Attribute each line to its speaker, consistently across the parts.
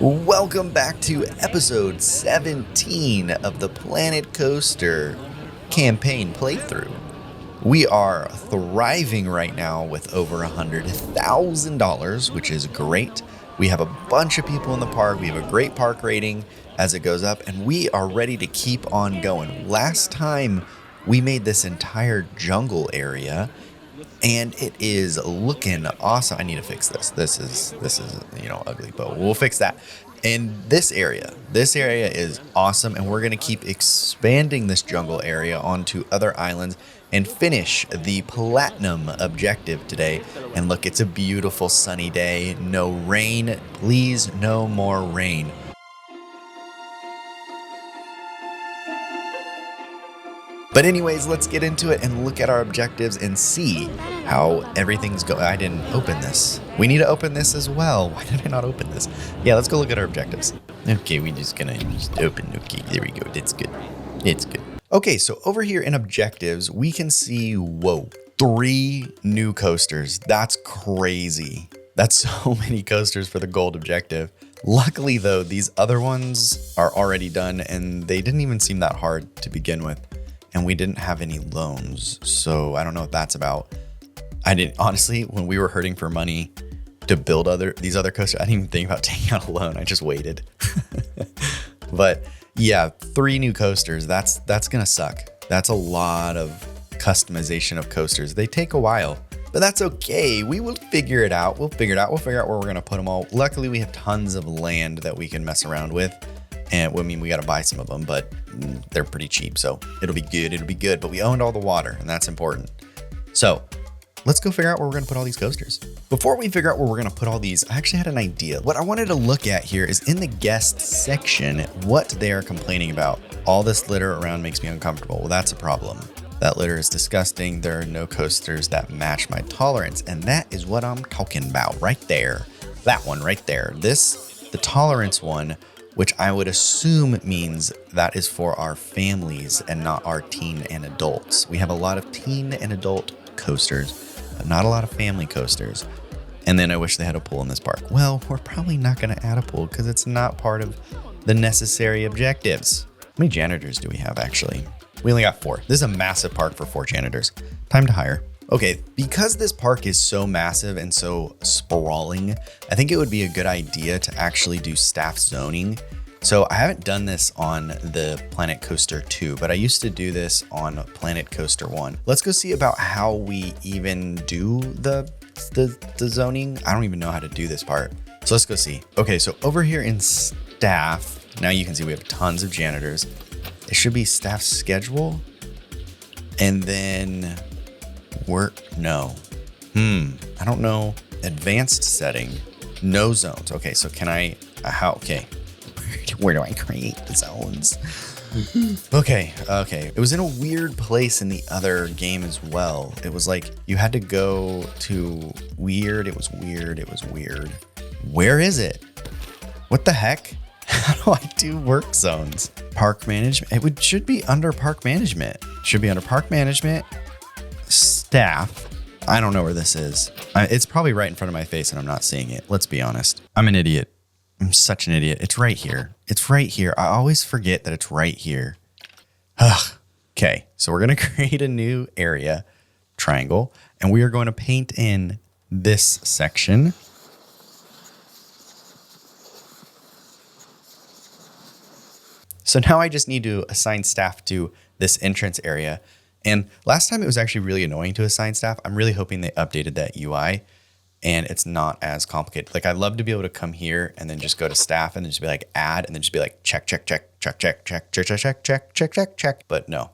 Speaker 1: Welcome back to episode 17 of the Planet Coaster campaign playthrough. We are thriving right now with over $100,000, which is great. We have a bunch of people in the park. We have a great park rating as it goes up, and we are ready to keep on going. Last time we made this entire jungle area, and it is looking awesome. I need to fix this. This is ugly, but we'll fix that. And this area is awesome, and we're going to keep expanding this jungle area onto other islands and finish the platinum objective today. And look, it's a beautiful sunny day. No rain. Please, no more rain. But anyways, let's get into it and look at our objectives and see how everything's going. I didn't open this. We need to open this as well. Why did I not open this? Yeah, let's go look at our objectives. Okay, we're just gonna open. Okay, there we go. It's good. It's good. Okay, so over here in objectives, we can see, whoa, 3 new coasters. That's crazy. That's so many coasters for the gold objective. Luckily though, these other ones are already done and they didn't even seem that hard to begin with. And we didn't have any loans. So I don't know what that's about. Honestly, when we were hurting for money to build these other coasters, I didn't even think about taking out a loan. I just waited. But yeah, 3 new coasters. That's gonna suck. That's a lot of customization of coasters. They take a while, but that's okay. We will figure it out. We'll figure out where we're gonna put them all. Luckily, we have tons of land that we can mess around with. And I mean, we got to buy some of them, but they're pretty cheap. So it'll be good. But we owned all the water, and that's important. So let's go figure out where we're going to put all these coasters. Before we figure out where we're going to put all these, I actually had an idea. What I wanted to look at here is in the guest section, what they are complaining about. All this litter around makes me uncomfortable. Well, that's a problem. That litter is disgusting. There are no coasters that match my tolerance. And that is what I'm talking about right there. That one right there. The tolerance one, which I would assume means that is for our families and not our teen and adults. We have a lot of teen and adult coasters, but not a lot of family coasters. And then I wish they had a pool in this park. Well, we're probably not going to add a pool because it's not part of the necessary objectives. How many janitors do we have, actually? We only got 4. This is a massive park for 4 janitors. Time to hire. Okay, because this park is so massive and so sprawling, I think it would be a good idea to actually do staff zoning. So I haven't done this on the Planet Coaster 2, but I used to do this on Planet Coaster 1. Let's go see about how we even do the zoning. I don't even know how to do this part. So let's go see. Okay, so over here in staff, now you can see we have tons of janitors. It should be staff schedule. And then no. I don't know. Advanced setting. No zones. Okay, so can I, okay. Where do I create the zones? Okay. It was in a weird place in the other game as well. It was like you had to go to weird. It was weird. Where is it? What the heck? How do I do work zones? Park management. It should be under park management. Should be under park management. Staff. I don't know where this is. It's probably right in front of my face and I'm not seeing it. Let's be honest. I'm an idiot. I'm such an idiot. It's right here. I always forget that it's right here. Ugh. Okay, so we're going to create a new area, triangle, and we are going to paint in this section. So now I just need to assign staff to this entrance area. And last time it was actually really annoying to assign staff. I'm really hoping they updated that UI and it's not as complicated. Like I'd love to be able to come here and then just go to staff and then just be like add and then just be like check. But no,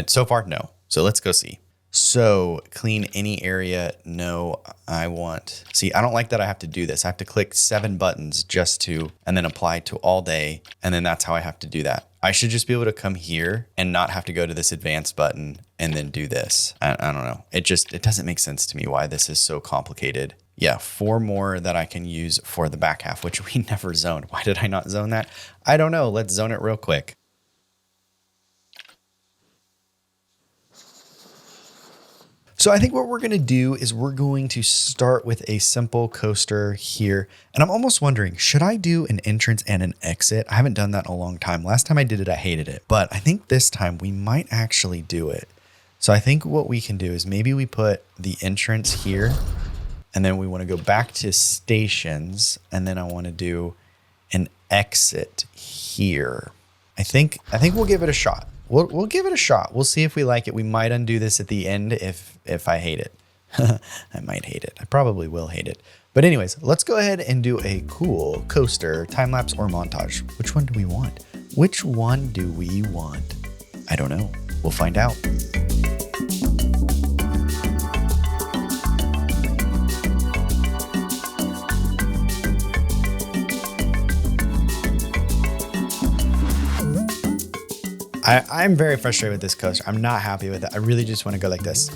Speaker 1: so far, no. So let's go see. So clean any area. No, I don't like that I have to do this. I have to click 7 buttons and then apply to all day. And then that's how I have to do that. I should just be able to come here and not have to go to this advanced button and then do this. I don't know. It doesn't make sense to me why this is so complicated. Yeah, 4 more that I can use for the back half, which we never zoned. Why did I not zone that? I don't know. Let's zone it real quick. So I think what we're going to do is we're going to start with a simple coaster here. And I'm almost wondering, should I do an entrance and an exit? I haven't done that in a long time. Last time I did it, I hated it. But I think this time we might actually do it. So I think what we can do is maybe we put the entrance here, and then we want to go back to stations, and then I want to do an exit here. I think we'll give it a shot. We'll give it a shot. We'll see if we like it. We might undo this at the end if I hate it. I might hate it. I probably will hate it. But anyways, let's go ahead and do a cool coaster, time lapse or montage. Which one do we want? Which one do we want? I don't know. We'll find out. I'm very frustrated with this coaster. I'm not happy with it. I really just want to go like this.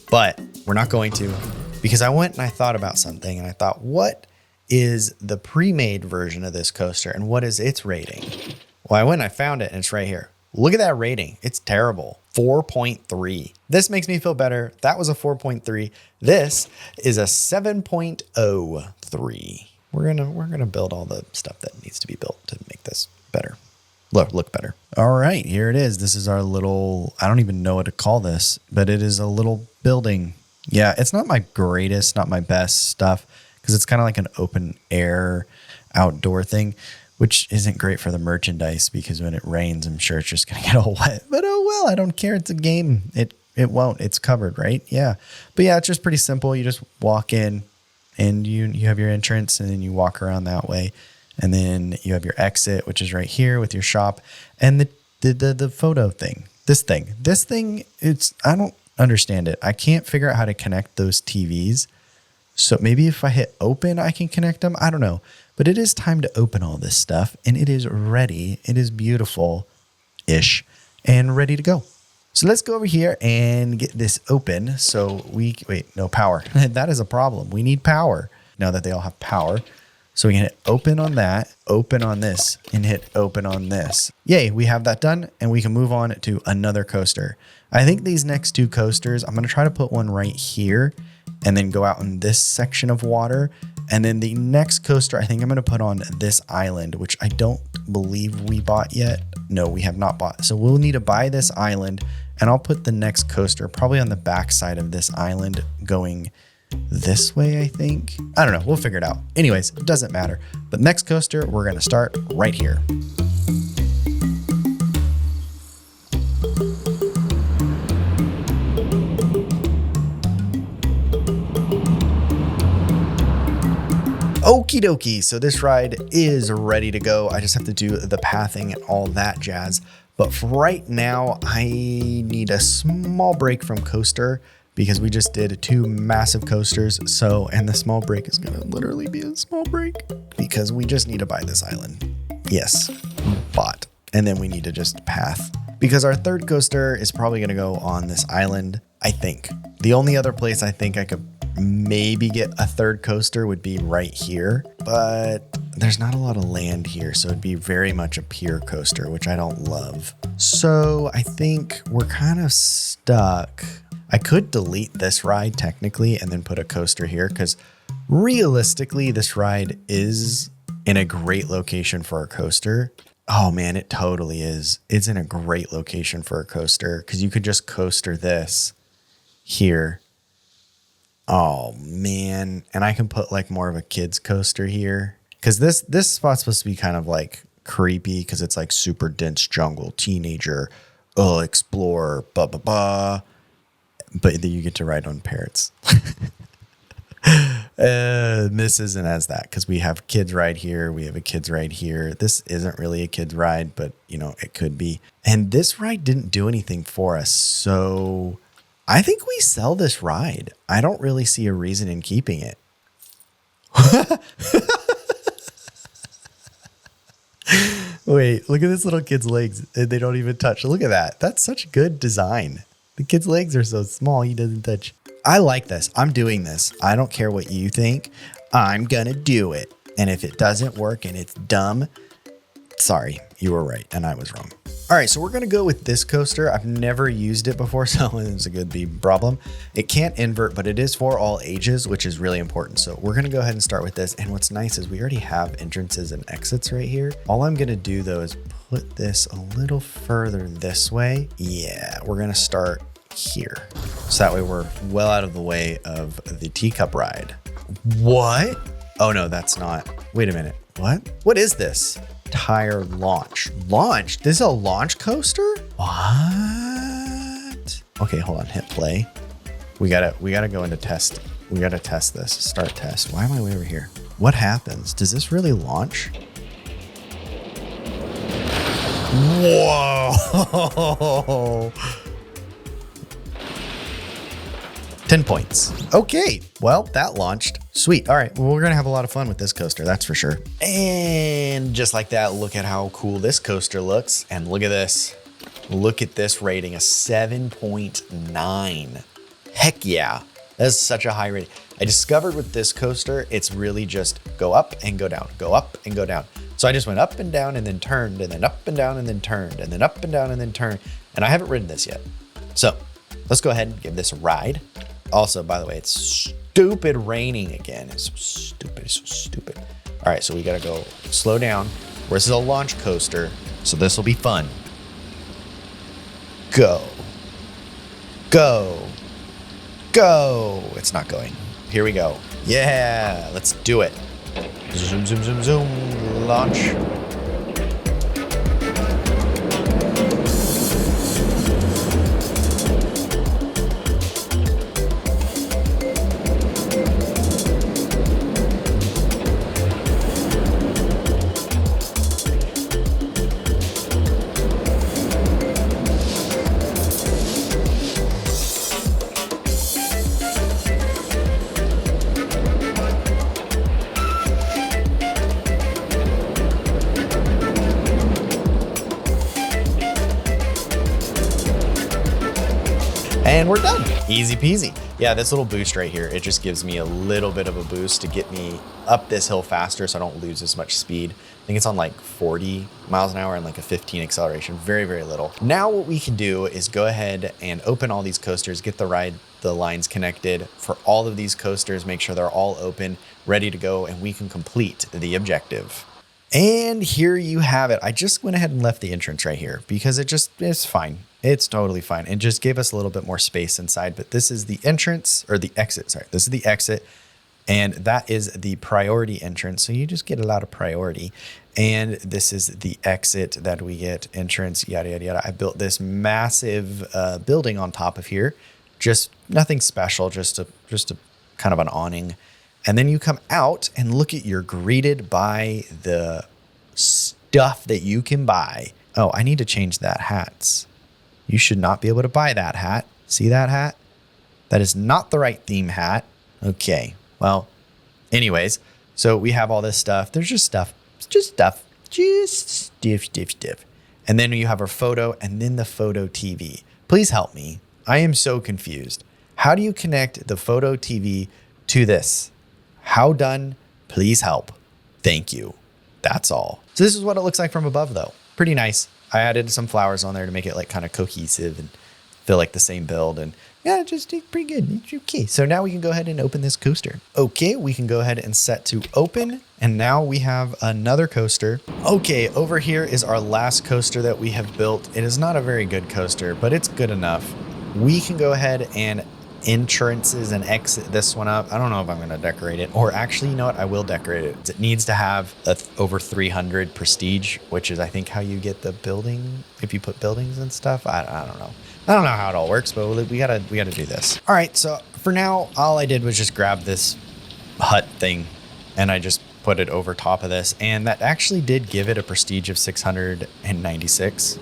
Speaker 1: But we're not going to, because I went and I thought about something and I thought, what is the pre-made version of this coaster and what is its rating? Well, I went and I found it and it's right here. Look at that rating. It's terrible. 4.3. This makes me feel better. That was a 4.3. This is a 7.03. We're gonna build all the stuff that needs to be built to make this better. Look better. All right, here it is. This is our little, I don't even know what to call this, but it is a little building. Yeah, it's not my greatest, not my best stuff, because it's kind of like an open air outdoor thing, which isn't great for the merchandise because when it rains, I'm sure it's just going to get all wet. But oh well, I don't care. It's a game. It won't. It's covered, right? Yeah. But yeah, it's just pretty simple. You just walk in and you have your entrance and then you walk around that way. And then you have your exit, which is right here with your shop and the photo thing. This thing, I don't understand it. I can't figure out how to connect those TVs. So maybe if I hit open, I can connect them. I don't know. But it is time to open all this stuff and it is ready. It is beautiful-ish and ready to go. So let's go over here and get this open. So no power. That is a problem. We need power now that they all have power. So we can hit open on that, open on this, and hit open on this. Yay, we have that done, and we can move on to another coaster. I think these next two coasters, I'm going to try to put one right here, and then go out in this section of water. And then the next coaster, I think I'm going to put on this island, which I don't believe we bought yet. No, we have not bought. So we'll need to buy this island, and I'll put the next coaster probably on the back side of this island going this way, I think. I don't know. We'll figure it out. Anyways, it doesn't matter. But next coaster, we're going to start right here. Okie dokie. So this ride is ready to go. I just have to do the pathing and all that jazz. But for right now, I need a small break from coaster because we just did 2 massive coasters. So, and the small break is going to literally be a small break because we just need to buy this island. Yes, bought. And then we need to just path because our third coaster is probably going to go on this island, I think. The only other place I think I could maybe get a third coaster would be right here, but there's not a lot of land here. So it'd be very much a pier coaster, which I don't love. So I think we're kind of stuck. I could delete this ride technically and then put a coaster here because realistically this ride is in a great location for a coaster. Oh man, it totally is. It's in a great location for a coaster because you could just coaster this here. Oh man. And I can put like more of a kid's coaster here because this spot's supposed to be kind of like creepy because it's like super dense jungle, teenager, explorer, blah, blah, blah. But then you get to ride on parrots. This isn't as that because we have kids ride here. We have a kids ride here. This isn't really a kids ride, but you know, it could be. And this ride didn't do anything for us. So I think we sell this ride. I don't really see a reason in keeping it. Wait, look at this little kid's legs. They don't even touch. Look at that. That's such good design. The kid's legs are so small, he doesn't touch. I like this. I'm doing this. I don't care what you think. I'm gonna do it. And if it doesn't work and it's dumb, sorry, you were right and I was wrong. All right, so we're gonna go with this coaster. I've never used it before, so it's a good problem. It can't invert, but it is for all ages, which is really important. So we're gonna go ahead and start with this. And what's nice is we already have entrances and exits right here. All I'm gonna do though is put this a little further this way. Yeah, we're gonna start here. So that way we're well out of the way of the teacup ride. What? Oh no, that's not. Wait a minute. What? What is this? Tire launch. Launch? This is a launch coaster? What? Okay, hold on. Hit play. We gotta go into test. We gotta test this. Start test. Why am I way over here? What happens? Does this really launch? Whoa! 10 points. Okay, well, that launched. Sweet. All right, well, we're gonna have a lot of fun with this coaster, that's for sure. And just like that, look at how cool this coaster looks. And look at this. Look at this rating, a 7.9. Heck yeah, that's such a high rating. I discovered with this coaster, it's really just go up and go down, go up and go down. So I just went up and down and then turned and then up and down and then turned and then up and down and then turned. And I haven't ridden this yet. So let's go ahead and give this a ride. Also, by the way, it's stupid raining again. It's so stupid. It's so stupid. All right, so we gotta go slow down. This is a launch coaster, so this will be fun. Go. Go. Go. It's not going. Here we go. Yeah, let's do it. Zoom, zoom, zoom, zoom. Launch. And we're done. Easy peasy. Yeah, this little boost right here, it just gives me a little bit of a boost to get me up this hill faster so I don't lose as much speed. I think it's on like 40 miles an hour and like a 15 acceleration. Very, very little. Now what we can do is go ahead and open all these coasters, get the lines connected for all of these coasters, make sure they're all open, ready to go, and we can complete the objective. And here you have it. I just went ahead and left the entrance right here because it's fine. It's totally fine. It just gave us a little bit more space inside, but this is the entrance or the exit. Sorry, this is the exit and that is the priority entrance. So you just get a lot of priority. And this is the exit that we get entrance, yada, yada, yada. I built this massive building on top of here. Just nothing special, just a kind of an awning. And then you come out and look at, you're greeted by the stuff that you can buy. Oh, I need to change that hats. You should not be able to buy that hat. See that hat? That is not the right theme hat. Okay, well, anyways, so we have all this stuff. There's just stuff, stuff. And then you have our photo and then the photo TV. Please help me. I am so confused. How do you connect the photo TV to this? How done? Please help. Thank you. That's all. So this is what it looks like from above though. Pretty nice. I added some flowers on there to make it like kind of cohesive and feel like the same build. And yeah, just pretty good. Okay, so now we can go ahead and open this coaster. Okay, we can go ahead and set to open. And now we have another coaster. Okay, over here is our last coaster that we have built. It is not a very good coaster, but it's good enough. We can go ahead and entrances and exit this one up. I don't know if I'm going to decorate it, or actually, you know what? I will decorate it. It needs to have over 300 prestige, which is I think how you get the building if you put buildings and stuff. I don't know. I don't know how it all works, but we gotta do this. All right, so for now, all I did was just grab this hut thing and I just put it over top of this, and that actually did give it a prestige of 696.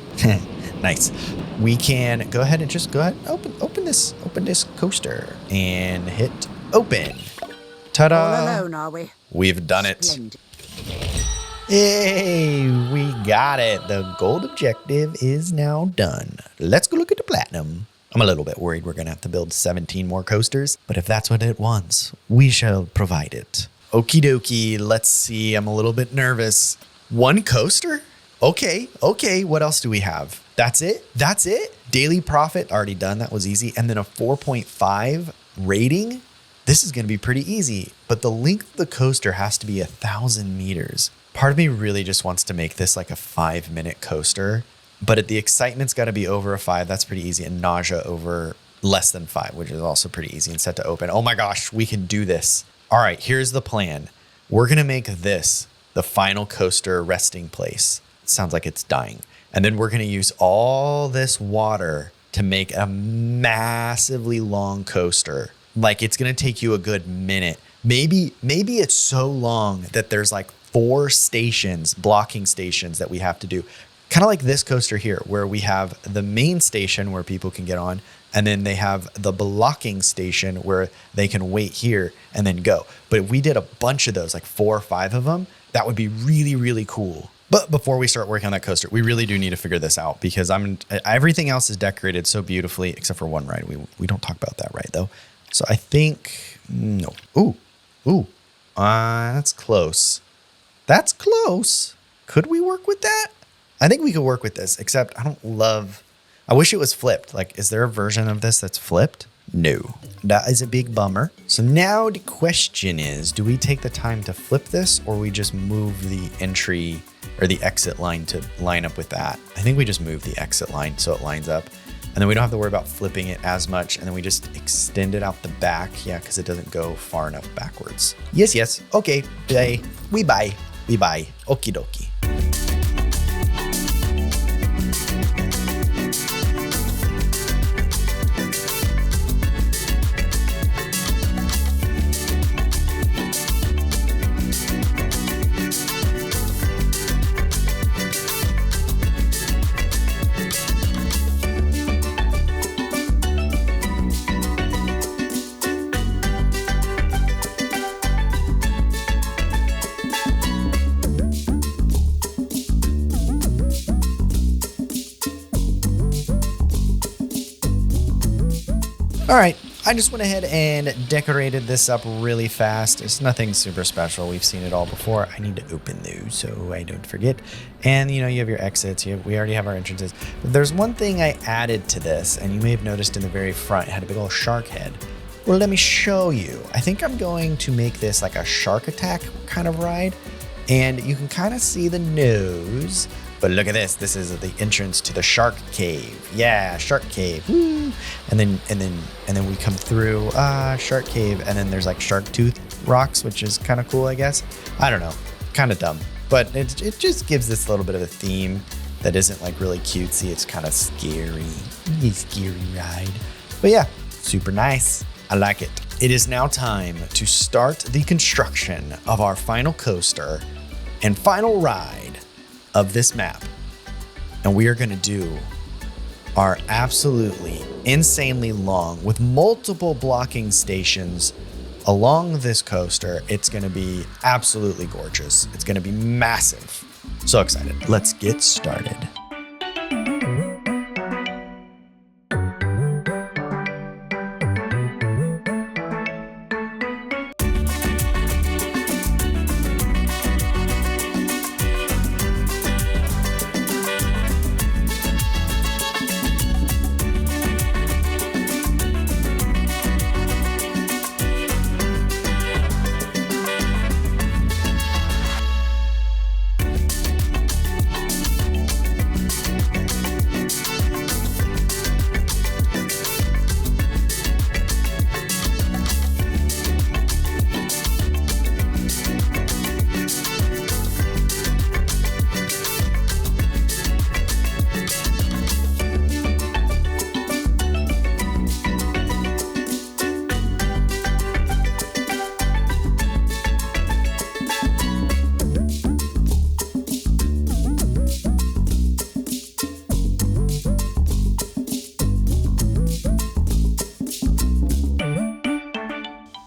Speaker 1: Nice. We can go ahead and just open this coaster and hit open. Ta-da!
Speaker 2: All alone, are we?
Speaker 1: We've done it.
Speaker 2: Splendid.
Speaker 1: Hey, we got it. The gold objective is now done. Let's go look at the platinum. I'm a little bit worried we're going to have to build 17 more coasters, but if that's what it wants, we shall provide it. Okie dokie, let's see. I'm a little bit nervous. One coaster? Okay. Okay. What else do we have? That's it. That's it. Daily profit already done. That was easy. And then a 4.5 rating. This is going to be pretty easy, but the length of the coaster has to be 1,000 meters. Part of me really just wants to make this like a 5-minute coaster, but the excitement's got to be over a 5. That's pretty easy. And nausea over less than 5, which is also pretty easy and set to open. Oh my gosh, we can do this. All right, here's the plan. We're going to make this the final coaster resting place. It sounds like it's dying. And then we're going to use all this water to make a massively long coaster. Like it's going to take you a good minute. Maybe it's so long that there's like 4 stations, blocking stations that we have to do. Kind of like this coaster here, where we have the main station where people can get on, and then they have the blocking station where they can wait here and then go. But if we did a bunch of those, like 4 or 5 of them, that would be really, really cool. But before we start working on that coaster, we really do need to figure this out because everything else is decorated so beautifully, except for one ride. We don't talk about that ride though. So I think, no. Ooh, that's close. That's close. Could we work with that? I think we could work with this, except I wish it was flipped. Like, is there a version of this that's flipped? No, that is a big bummer. So now the question is, do we take the time to flip this or we just move the entry or the exit line to line up with that? I think we just move the exit line so it lines up. And then we don't have to worry about flipping it as much. And then we just extend it out the back. Yeah, because it doesn't go far enough backwards. Yes. Okay, bye. We bye. Okie dokie. All right, I just went ahead and decorated this up really fast. It's nothing super special. We've seen it all before. I need to open those so I don't forget. And you have your exits. We already have our entrances. But there's one thing I added to this, and you may have noticed in the very front, it had a big old shark head. Well, let me show you. I think I'm going to make this like a shark attack kind of ride. And you can kind of see the nose. But look at this. This is the entrance to the shark cave. Yeah, shark cave. Woo! And then we come through shark cave, and then there's like shark tooth rocks, which is kind of cool, I guess. I don't know, kind of dumb, but it just gives this little bit of a theme that isn't like really cutesy. It's kind of scary ride. But yeah, super nice. I like it. It is now time to start the construction of our final coaster and final ride of this map. And we are going to do our absolutely insanely long with multiple blocking stations along this coaster. It's going to be absolutely gorgeous. It's going to be massive. So excited. Let's get started.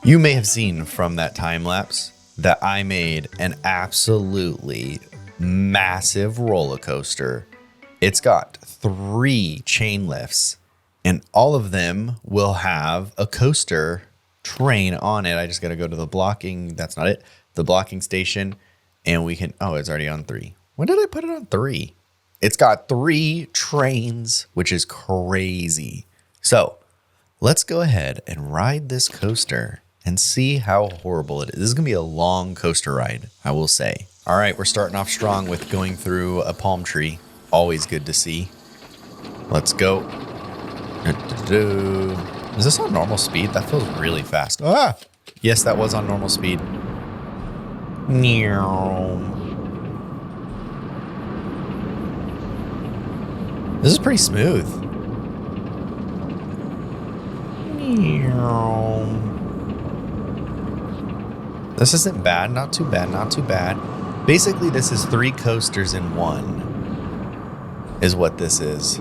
Speaker 1: You may have seen from that time lapse that I made an absolutely massive roller coaster. It's got 3 chain lifts, and all of them will have a coaster train on it. I just got to go to the blocking. That's not it. The blocking station, and we can. Oh, it's already on 3. When did I put it on 3? It's got 3 trains, which is crazy. So let's go ahead and ride this coaster and see how horrible it is. This is going to be a long coaster ride, I will say. All right, we're starting off strong with going through a palm tree. Always good to see. Let's go. Is this on normal speed? That feels really fast. Ah! Yes, that was on normal speed. This is pretty smooth. This isn't bad, not too bad, not too bad. Basically, this is 3 coasters in 1, is what this is.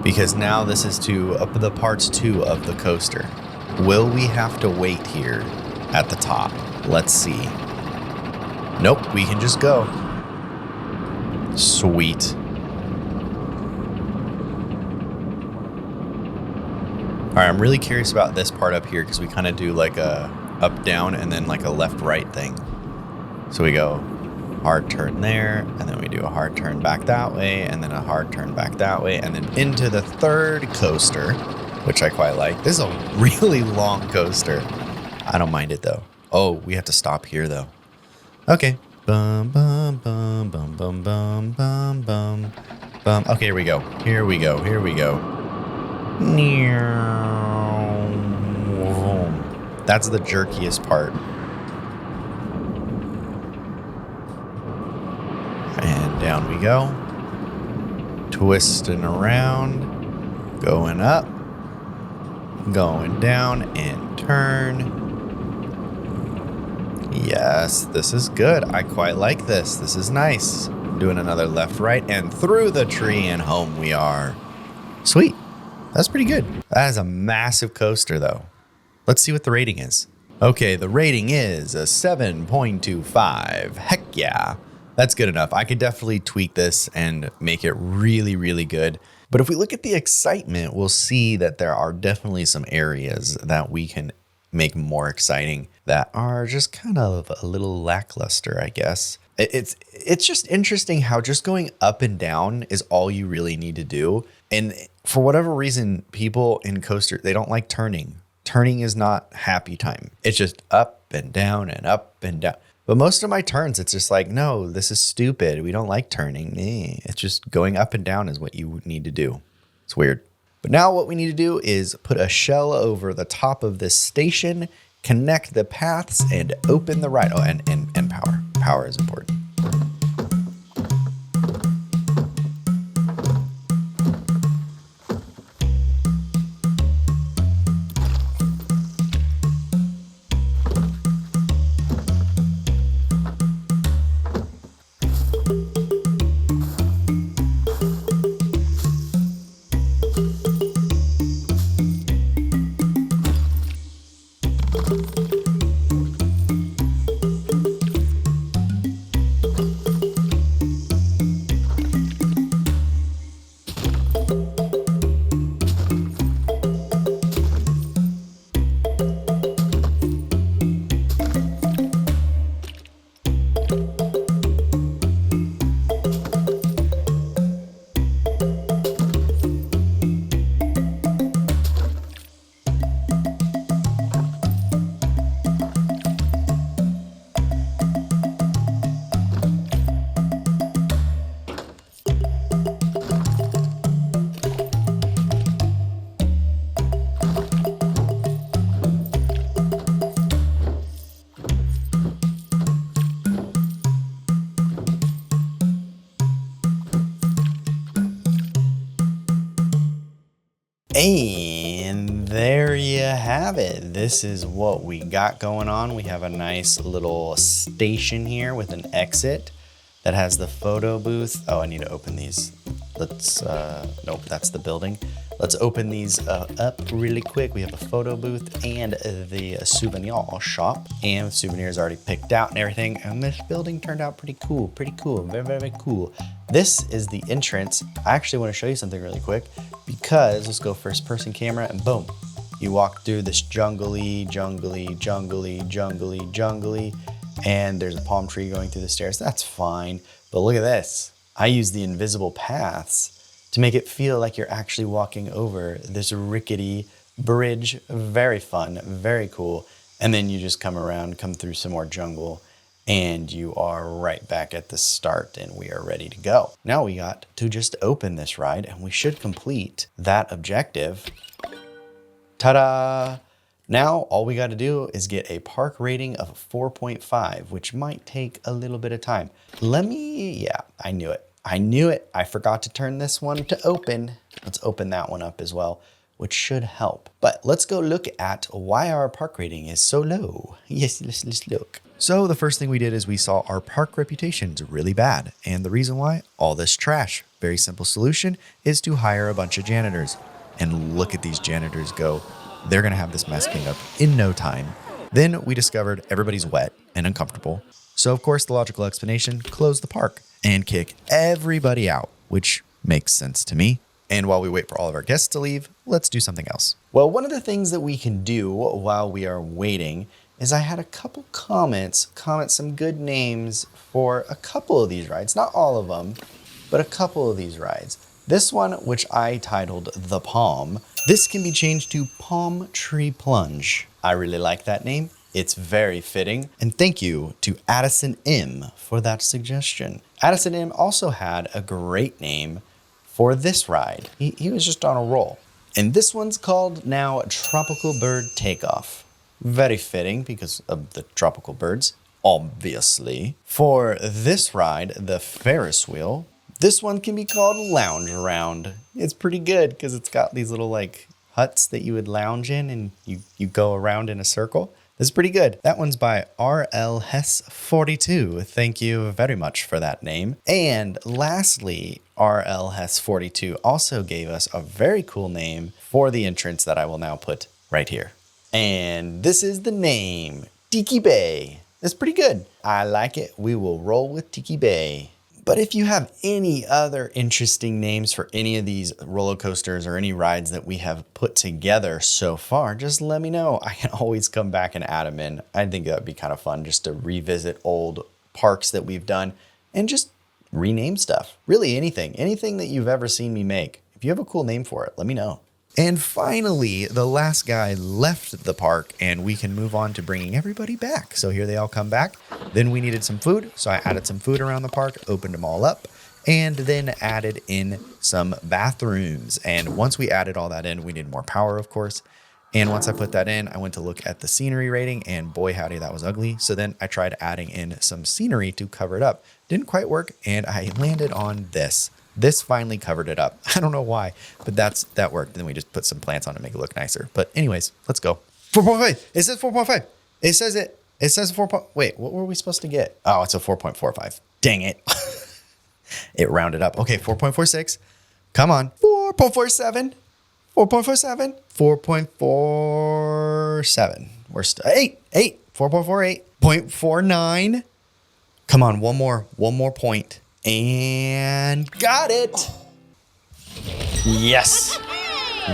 Speaker 1: Because now this is the parts 2 of the coaster. Will we have to wait here at the top? Let's see. Nope, we can just go. Sweet. All right, I'm really curious about this part up here because we kind of do like a up, down, and then like a left, right thing. So we go hard turn there, and then we do a hard turn back that way, and then a hard turn back that way, and then into the 3rd coaster, which I quite like. This is a really long coaster. I don't mind it though. Oh, we have to stop here though. Okay. Bum, bum, bum, bum, bum, bum, bum, bum, bum. Okay, here we go. Here we go. Here we go. That's the jerkiest part. And down we go. Twisting around. Going up. Going down and turn. Yes, this is good. I quite like this. This is nice. Doing another left, right, and through the tree and home we are. Sweet. That's pretty good. That is a massive coaster though. Let's see what the rating is. Okay, the rating is a 7.25. Heck yeah. That's good enough. I could definitely tweak this and make it really, really good. But if we look at the excitement, we'll see that there are definitely some areas that we can make more exciting that are just kind of a little lackluster, I guess. It's just interesting how just going up and down is all you really need to do. And for whatever reason, people in coaster, they don't like turning. Turning is not happy time. It's just up and down and up and down. But most of my turns, it's just like, no, this is stupid. We don't like turning. It's just going up and down is what you need to do. It's weird. But now what we need to do is put a shell over the top of this station, connect the paths, and open the ride. Oh, and power. Power is important. And there you have it. This is what we got going on. We have a nice little station here with an exit that has the photo booth. Oh, I need to open these. Let's, nope, that's the building. Let's open these up really quick. We have a photo booth and the souvenir shop, and souvenirs already picked out and everything. And this building turned out pretty cool, very, very cool. This is the entrance. I actually want to show you something really quick because let's go first person camera and boom. You walk through this jungly,
Speaker 2: And there's a palm tree going through the stairs. That's fine. But look at this. I use the invisible paths to make it feel like you're actually walking over this rickety bridge. Very fun, very cool. And then you just come around, come through some more jungle, and you are right back at the start and we are ready to go. Now we got to just open this ride and we should complete that objective. Ta-da! Now all we got to do is get a park rating of 4.5, which might take a little bit of time. Yeah, I knew it. I knew it. I forgot to turn this one to open. Let's open that one up as well, which should help. But let's go look at why our park rating is so low. Yes, let's look.
Speaker 1: So the first thing we did is we saw our park reputation's really bad. And the reason why? All this trash. Very simple solution is to hire a bunch of janitors. And look at these janitors go. They're going to have this mess cleaned up in no time. Then we discovered everybody's wet and uncomfortable. So of course, the logical explanation, close the park and kick everybody out, which makes sense to me. And while we wait for all of our guests to leave, let's do something else.
Speaker 2: Well, one of the things that we can do while we are waiting is I had a couple comment some good names for a couple of these rides. Not all of them, but a couple of these rides. This one, which I titled The Palm, this can be changed to Palm Tree Plunge. I really like that name. It's very fitting. And thank you to Addison M for that suggestion. Addison M also had a great name for this ride. He was just on a roll. And this one's called now Tropical Bird Takeoff. Very fitting because of the tropical birds, obviously. For this ride, the Ferris wheel, this one can be called Lounge Around. It's pretty good because it's got these little like huts that you would lounge in and you go around in a circle. This is pretty good. That one's by RL Hess 42. Thank you very much for that name. And lastly, RL Hess 42 also gave us a very cool name for the entrance that I will now put right here. And this is the name, Tiki Bay. It's pretty good. I like it. We will roll with Tiki Bay. But if you have any other interesting names for any of these roller coasters or any rides that we have put together so far, just let me know. I can always come back and add them in. I think that would be kind of fun just to revisit old parks that we've done and just rename stuff. Really anything that you've ever seen me make. If you have a cool name for it, let me know.
Speaker 1: And finally, the last guy left the park and we can move on to bringing everybody back. So here they all come back. Then we needed some food. So I added some food around the park, opened them all up, and then added in some bathrooms. And once we added all that in, we needed more power, of course. And once I put that in, I went to look at the scenery rating and boy, howdy, that was ugly. So then I tried adding in some scenery to cover it up. Didn't quite work. And I landed on this. This finally covered it up. I don't know why, but that worked. Then we just put some plants on to make it look nicer. But anyways, let's go. 4.5. It says 4.5. It says 4. Wait, what were we supposed to get? Oh, it's a 4.45. Dang it. It rounded up. Okay, 4.46. Come on. 4.47. 4.47. 4.47. We're still 8. 4.48. 0.49. Come on, one more point. And got it. Yes.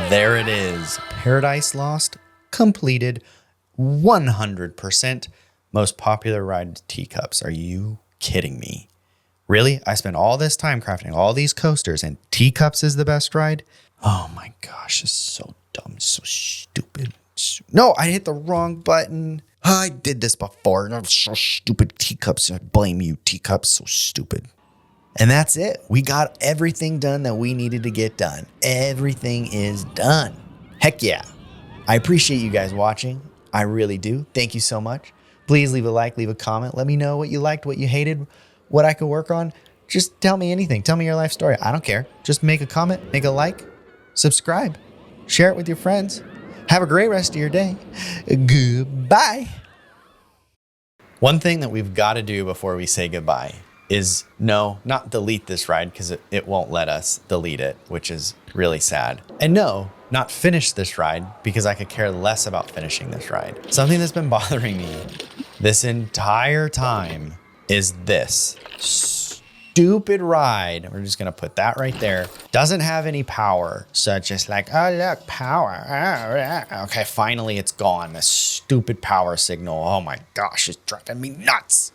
Speaker 1: There it is. Paradise Lost completed 100%. Most popular ride, teacups. Are you kidding me? Really? I spent all this time crafting all these coasters and teacups is the best ride? Oh my gosh, it's so dumb, so stupid. No, I hit the wrong button. I did this before and I'm so stupid. Teacups, I blame you. Teacups, so stupid. And that's it. We got everything done that we needed to get done. Everything is done. Heck yeah. I appreciate you guys watching. I really do. Thank you so much. Please leave a like, leave a comment. Let me know what you liked, what you hated, what I could work on. Just tell me anything. Tell me your life story. I don't care. Just make a comment, make a like, subscribe, share it with your friends. Have a great rest of your day. Goodbye. One thing that we've got to do before we say goodbye is not delete this ride because it won't let us delete it, which is really sad. And no, not finish this ride because I could care less about finishing this ride. Something that's been bothering me this entire time is this.
Speaker 2: stupid ride. We're just gonna put that right there. Doesn't have any power. So it's just like, oh look, power. Okay, finally it's gone. This stupid power signal. Oh my gosh, it's driving me nuts.